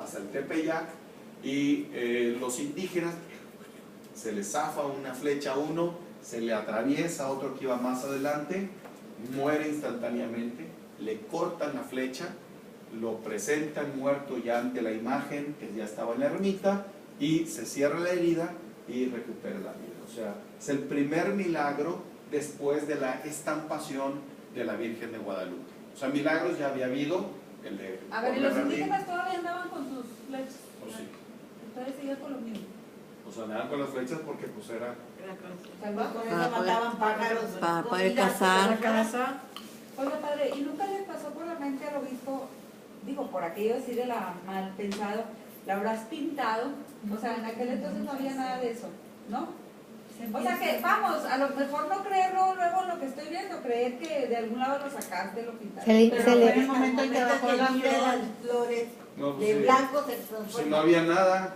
hasta el Tepeyac, y los indígenas, se les zafa una flecha a uno, se le atraviesa a otro que iba más adelante, muere instantáneamente, le cortan la flecha, lo presentan muerto ya ante la imagen que ya estaba en la ermita, y se cierra la herida y recupera la vida. O sea, es el primer milagro después de la estampación de la Virgen de Guadalupe. O sea, milagros ya había habido, el de... A ver, ¿y los indígenas todavía andaban con sus flechas? Pues sí. Todavía seguían con lo mismo. Pues andaban con las flechas porque pues era... O sea, con eso Para mataban pájaros. para poder comida, cazar. para casa. Oiga, padre, ¿y nunca le pasó por la mente al obispo, digo, por aquello así de la mal pensado, la habrás pintado? O sea, en aquel entonces no había nada de eso, ¿no? O sea que, vamos, a lo mejor no creerlo luego lo que estoy viendo, creer que de algún lado lo sacaste, lo pintaste. Pero fue el momento en que bajó bajó las las flores No, pues de sí. blanco se transforma. Si no había nada,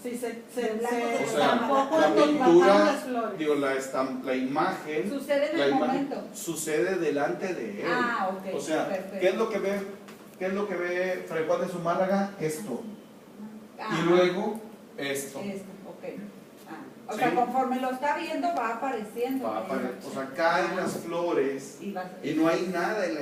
Sí, o sea, tampoco la nos bajaron pintura, las flores. digo, la imagen, Sucede en la el imagen momento. sucede delante de él. Ah, ok. O sea, perfecto. ¿qué es lo que ve Fray Juan de Zumárraga? Esto. Ah, Y luego esto. esto, ok. O Sí. sea, conforme lo está viendo va apareciendo. Va a apare- o sea, caen las flores Y va- y no hay nada en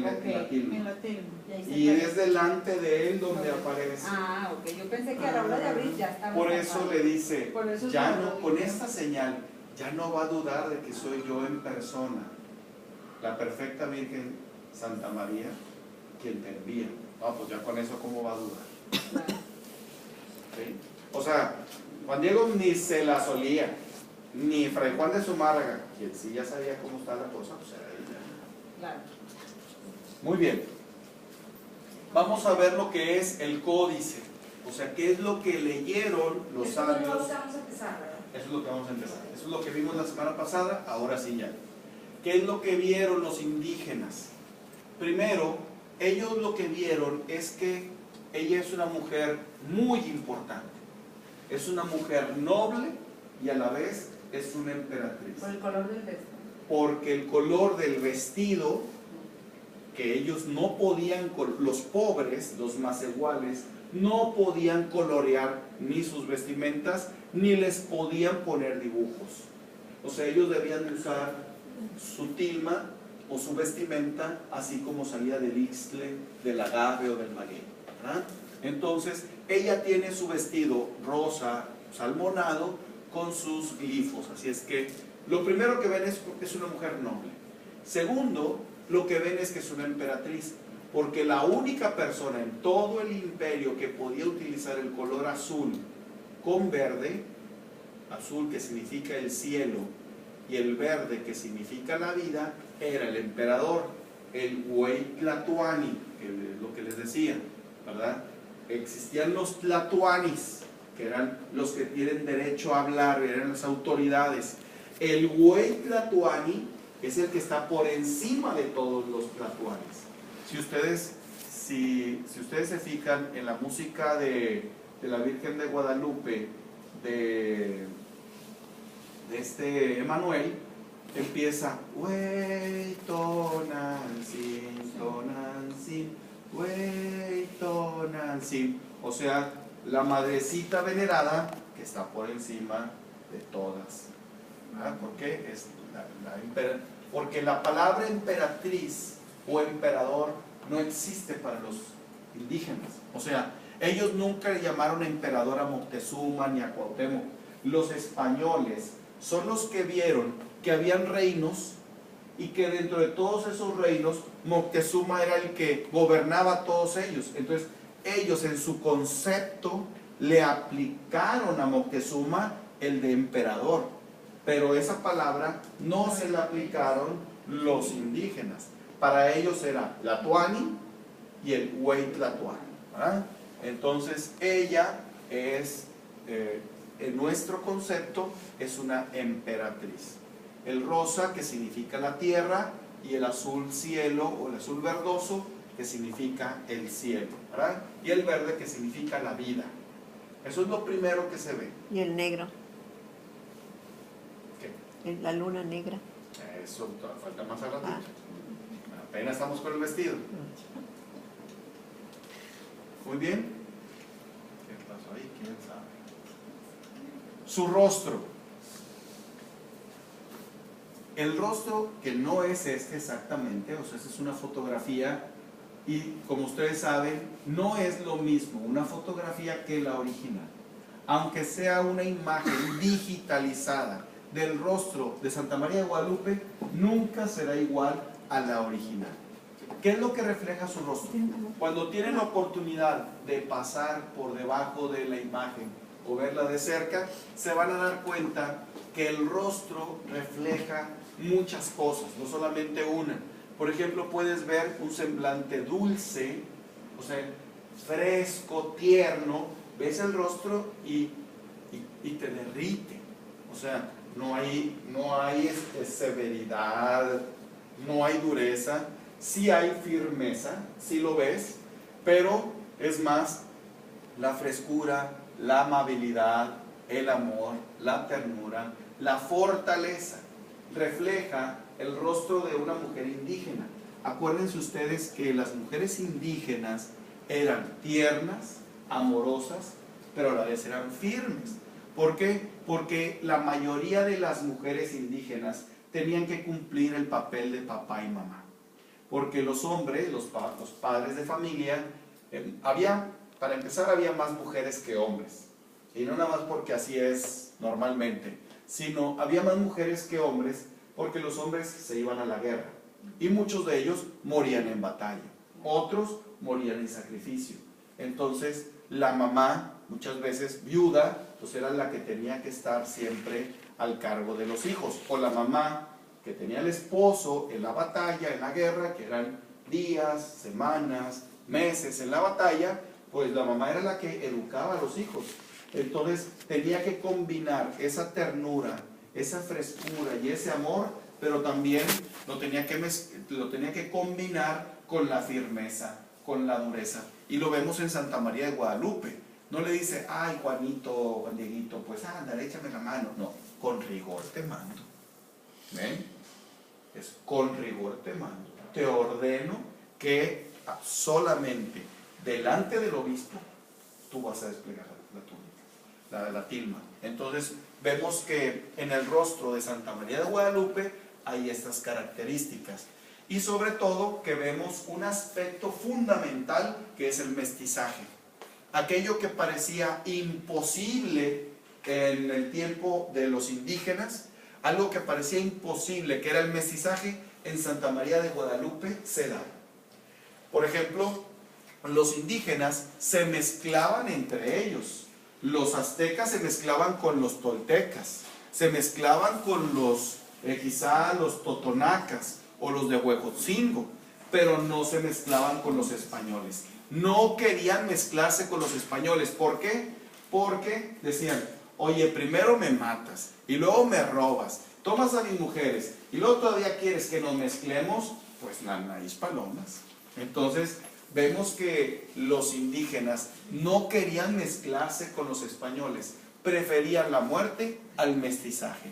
la Ok. tilma. En la tilma. Y es delante de él donde aparece. Ah, ok. Yo pensé que a la hora de abrir ya estaba. Por eso tapado. le dice, Por eso ya es no, lo con que- esta señal, ya no va a dudar de que soy yo en persona, la perfecta Virgen Santa María, quien te envía. No, pues ya con eso, ¿cómo va a dudar? Claro. ¿Sí? O sea, Juan Diego ni se la solía, ni Fray Juan de Zumárraga, quien sí ya sabía cómo está la cosa, pues era ella. Claro. Muy bien. Vamos a ver lo que es el códice. O sea, qué es lo que leyeron los Eso es lo que sabios. vamos a empezar, ¿verdad? Eso es lo que vamos a empezar. Eso es lo que vimos la semana pasada, ahora sí ya. ¿Qué es lo que vieron los indígenas? Primero, ellos lo que vieron es que ella es una mujer muy importante. Es una mujer noble y a la vez es una emperatriz. Por el color del vestido. Porque el color del vestido que ellos no podían, los pobres, los macehuales, no podían colorear ni sus vestimentas, ni les podían poner dibujos. O sea, ellos debían de usar su tilma o su vestimenta, así como salía del ixtle, del agave o del maguey, ¿verdad? Entonces, ella tiene su vestido rosa, salmonado, con sus glifos. Así es que, lo primero que ven es que es una mujer noble. Segundo, lo que ven es que es una emperatriz, porque la única persona en todo el imperio que podía utilizar el color azul con verde, azul que significa el cielo y el verde que significa la vida, era el emperador, el Huey Tlatoani, que es lo que les decía, ¿verdad? Existían los Tlatoanis, que eran los que tienen derecho a hablar, eran las autoridades. El Huey Tlatoani es el que está por encima de todos los Tlatoanis. Si ustedes se fijan en la música de la Virgen de Guadalupe, de este Emanuel, empieza Wey Tonantzin, Tonantzin, Wey Tonantzin. O sea, la madrecita venerada que está por encima de todas. ¿Verdad? ¿Por qué? Porque la palabra emperatriz o emperador no existe para los indígenas. O sea, ellos nunca le llamaron emperador a Moctezuma ni a Cuauhtémoc. Los españoles son los que vieron que habían reinos y que dentro de todos esos reinos Moctezuma era el que gobernaba a todos ellos. Entonces ellos en su concepto le aplicaron a Moctezuma el de emperador, pero esa palabra no se la aplicaron los indígenas. Para ellos era Tlatoani y el Huey Tlatoani, ¿verdad? Entonces ella es, en nuestro concepto, es una emperatriz. El rosa, que significa la tierra, y el azul cielo o el azul verdoso, que significa el cielo, ¿verdad? Y el verde, que significa la vida. Eso es lo primero que se ve. Y el negro, ¿Qué? la luna negra. Eso falta más a ratito. Apenas estamos con el vestido. Muy bien. quién sabe. Su rostro. El rostro, que no es este exactamente, o sea, esta es una fotografía y como ustedes saben, no es lo mismo una fotografía que la original. Aunque sea una imagen digitalizada del rostro de Santa María de Guadalupe, nunca será igual a la original. ¿Qué es lo que refleja su rostro? Cuando tienen la oportunidad de pasar por debajo de la imagen o verla de cerca, se van a dar cuenta que el rostro refleja muchas cosas, no solamente una. Por ejemplo, puedes ver un semblante dulce, o sea, fresco, tierno, ves el rostro y te derrite. O sea, no hay severidad, no hay dureza, sí hay firmeza, sí lo ves, pero es más la frescura, la amabilidad, el amor, la ternura, la fortaleza. Refleja el rostro de una mujer indígena. Acuérdense ustedes que las mujeres indígenas eran tiernas, amorosas, pero a la vez eran firmes. ¿Por qué? Porque la mayoría de las mujeres indígenas tenían que cumplir el papel de papá y mamá. Porque los hombres, los padres de familia, para empezar había más mujeres que hombres. Y no nada más porque así es normalmente, sino había más mujeres que hombres porque los hombres se iban a la guerra. Y muchos de ellos morían en batalla. Otros morían en sacrificio. Entonces la mamá, muchas veces viuda, pues era la que tenía que estar siempre al cargo de los hijos. O la mamá que tenía el esposo en la batalla, en la guerra, que eran días, semanas, meses en la batalla, pues la mamá era la que educaba a los hijos. Entonces tenía que combinar esa ternura, esa frescura y ese amor, pero también lo tenía que combinar con la firmeza, con la dureza. Y lo vemos en Santa María de Guadalupe. No le dice, ay Juanito, Juan Dieguito, pues ándale, échame la mano. No, con rigor te mando. ¿Ven? Es con rigor te mando. Te ordeno que solamente delante del obispo tú vas a desplegar la túnica, la tilma. Entonces vemos que en el rostro de Santa María de Guadalupe hay estas características. Y sobre todo que vemos un aspecto fundamental que es el mestizaje. Aquello que parecía imposible en el tiempo de los indígenas, algo que parecía imposible, que era el mestizaje, en Santa María de Guadalupe se da. Por ejemplo, los indígenas se mezclaban entre ellos. Los aztecas se mezclaban con los toltecas, se mezclaban con quizá los totonacas o los de Huejotzingo, pero no se mezclaban con los españoles. No querían mezclarse con los españoles. ¿Por qué? Porque decían, oye, primero me matas y luego me robas, tomas a mis mujeres y luego todavía quieres que nos mezclemos, pues nariz palomas. Entonces vemos que los indígenas no querían mezclarse con los españoles, preferían la muerte al mestizaje.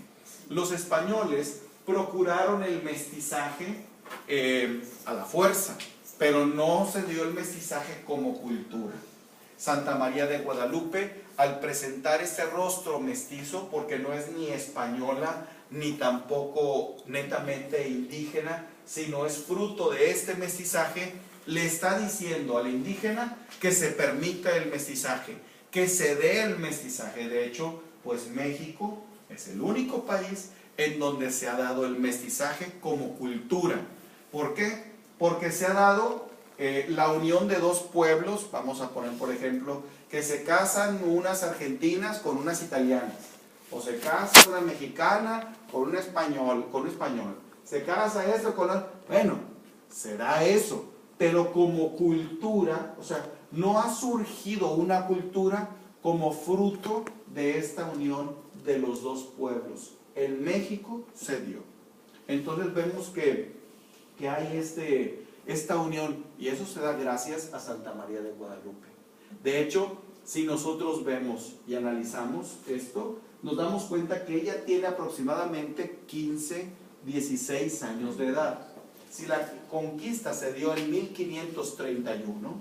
Los españoles procuraron el mestizaje a la fuerza, pero no se dio el mestizaje como cultura. Santa María de Guadalupe, al presentar este rostro mestizo, porque no es ni española ni tampoco netamente indígena, sino es fruto de este mestizaje, le está diciendo al indígena que se permita el mestizaje, que se dé el mestizaje. De hecho, pues México es el único país en donde se ha dado el mestizaje como cultura. ¿Por qué? Porque se ha dado la unión de dos pueblos, vamos a poner por ejemplo, que se casan unas argentinas con unas italianas, o se casa una mexicana con un español, se casa esto con bueno, se da eso, pero como cultura, o sea, no ha surgido una cultura como fruto de esta unión de los dos pueblos. En México se dio. Entonces vemos que hay esta unión, y eso se da gracias a Santa María de Guadalupe. De hecho, si nosotros vemos y analizamos esto, nos damos cuenta que ella tiene aproximadamente 15, 16 años de edad. Si la conquista se dio en 1531,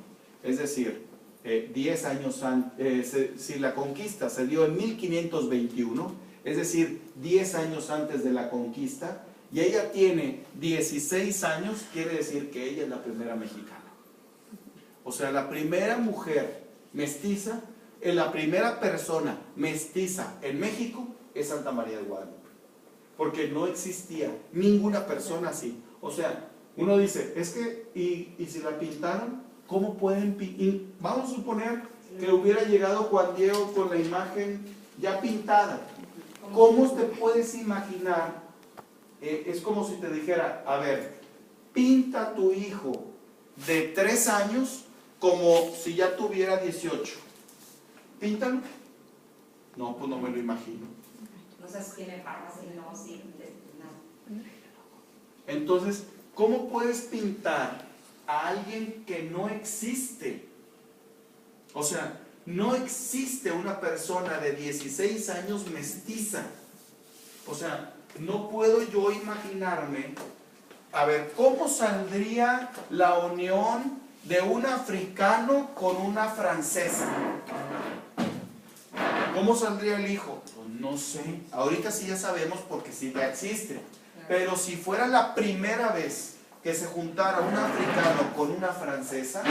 es decir, 10 años antes, si la conquista se dio en 1521, es decir, 10 años antes de la conquista, y ella tiene 16 años, quiere decir que ella es la primera mexicana. O sea, la primera mujer mestiza, la primera persona mestiza en México es Santa María de Guadalupe. Porque no existía ninguna persona así. O sea, uno dice, es que, ¿y si la pintaron? ¿Cómo pueden pintar? Vamos a suponer que hubiera llegado Juan Diego con la imagen ya pintada. ¿Cómo te puedes imaginar? Es como si te dijera, a ver, pinta a tu hijo de 3 años como si ya tuviera 18. Píntalo. No, pues no me lo imagino. No sé si tiene barba, si no, si nada. Entonces, ¿cómo puedes pintar a alguien que no existe? O sea, no existe una persona de 16 años mestiza. O sea, no puedo yo imaginarme, a ver, ¿cómo saldría la unión de un africano con una francesa? ¿Cómo saldría el hijo? Pues no sé. Ahorita sí ya sabemos porque sí ya existe. Pero si fuera la primera vez que se juntara un africano con una francesa,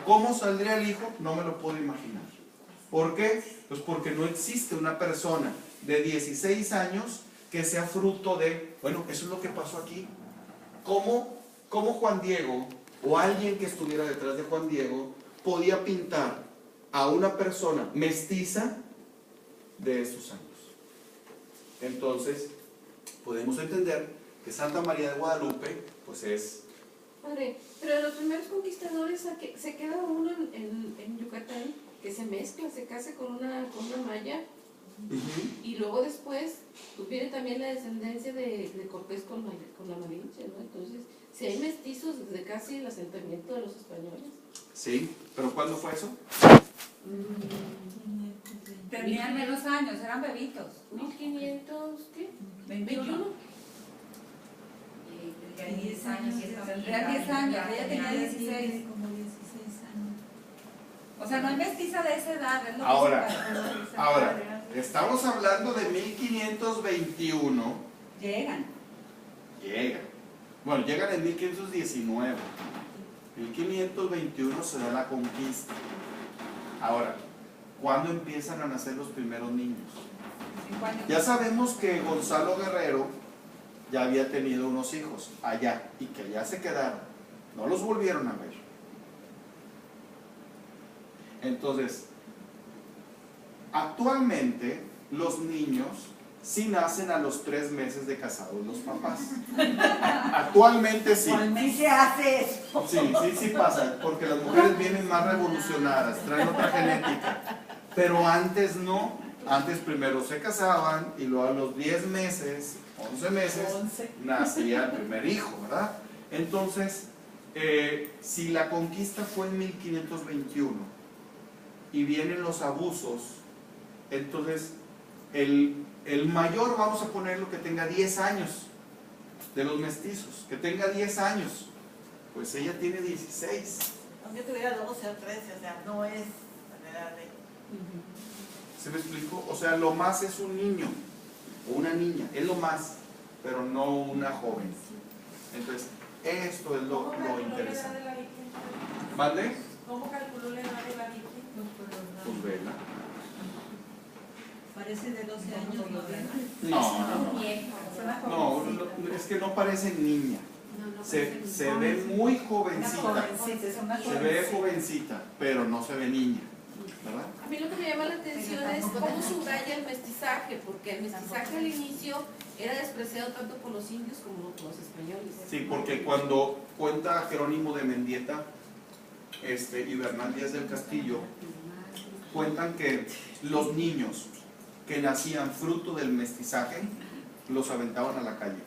¿cómo saldría el hijo? No me lo puedo imaginar. ¿Por qué? Pues porque no existe una persona de 16 años que sea fruto de... Bueno, eso es lo que pasó aquí. ¿Cómo Juan Diego o alguien que estuviera detrás de Juan Diego podía pintar a una persona mestiza de esos años? Entonces, podemos entender que Santa María de Guadalupe, pues es... Padre, pero de los primeros conquistadores se queda uno en Yucatán, que se mezcla, se casa con una maya, y luego después viene también la descendencia de Cortés con la Malinche, ¿no? Entonces, si hay mestizos desde casi el asentamiento de los españoles. Sí, pero ¿cuándo fue eso? Tenían menos años, eran bebitos. 1500, ¿qué? 21. Tendría 10 años. Tendría 10 años, ella tenía 16. Como 16 años. O sea, no hay mestiza de esa edad. Es lo Ahora, que se Ahora, estamos hablando de 1521. llegan. Llegan. Bueno, llegan en 1519. 1521 se da la conquista. Ahora, ¿cuándo empiezan a nacer los primeros niños? 5 años. Ya sabemos que Gonzalo Guerrero ya había tenido unos hijos allá y que allá se quedaron. No los volvieron a ver. Entonces, actualmente los niños sí nacen a los 3 meses de casados los papás. Actualmente sí. Sí se hace eso. Sí pasa, porque las mujeres vienen más revolucionadas, traen otra genética. Pero antes no. Antes primero se casaban y luego a los 10 meses, 11 meses, nacía el primer hijo, ¿verdad? Entonces, si la conquista fue en 1521 y vienen los abusos, entonces el mayor, vamos a ponerlo que tenga 10 años de los mestizos, que tenga 10 años, pues ella tiene 16. Aunque tuviera 12 o 13, o sea, no es la edad de... ¿Se me explicó? O sea, lo más es un niño o una niña, es lo más, pero no una joven. Entonces, esto es lo interesante. ¿Vale? ¿Cómo calculó la edad de la Virgen? Pues vela. Parece de 12 años, ¿no? No, es que no parece niña. Se ve muy jovencita. Se ve jovencita, pero no se ve niña. ¿Verdad? A mí lo que me llama la atención es cómo subraya el mestizaje, porque el mestizaje al inicio era despreciado tanto por los indios como por los españoles. Sí, porque cuando cuenta Jerónimo de Mendieta y Bernal Díaz del Castillo, cuentan que los niños que nacían fruto del mestizaje los aventaban a la calle.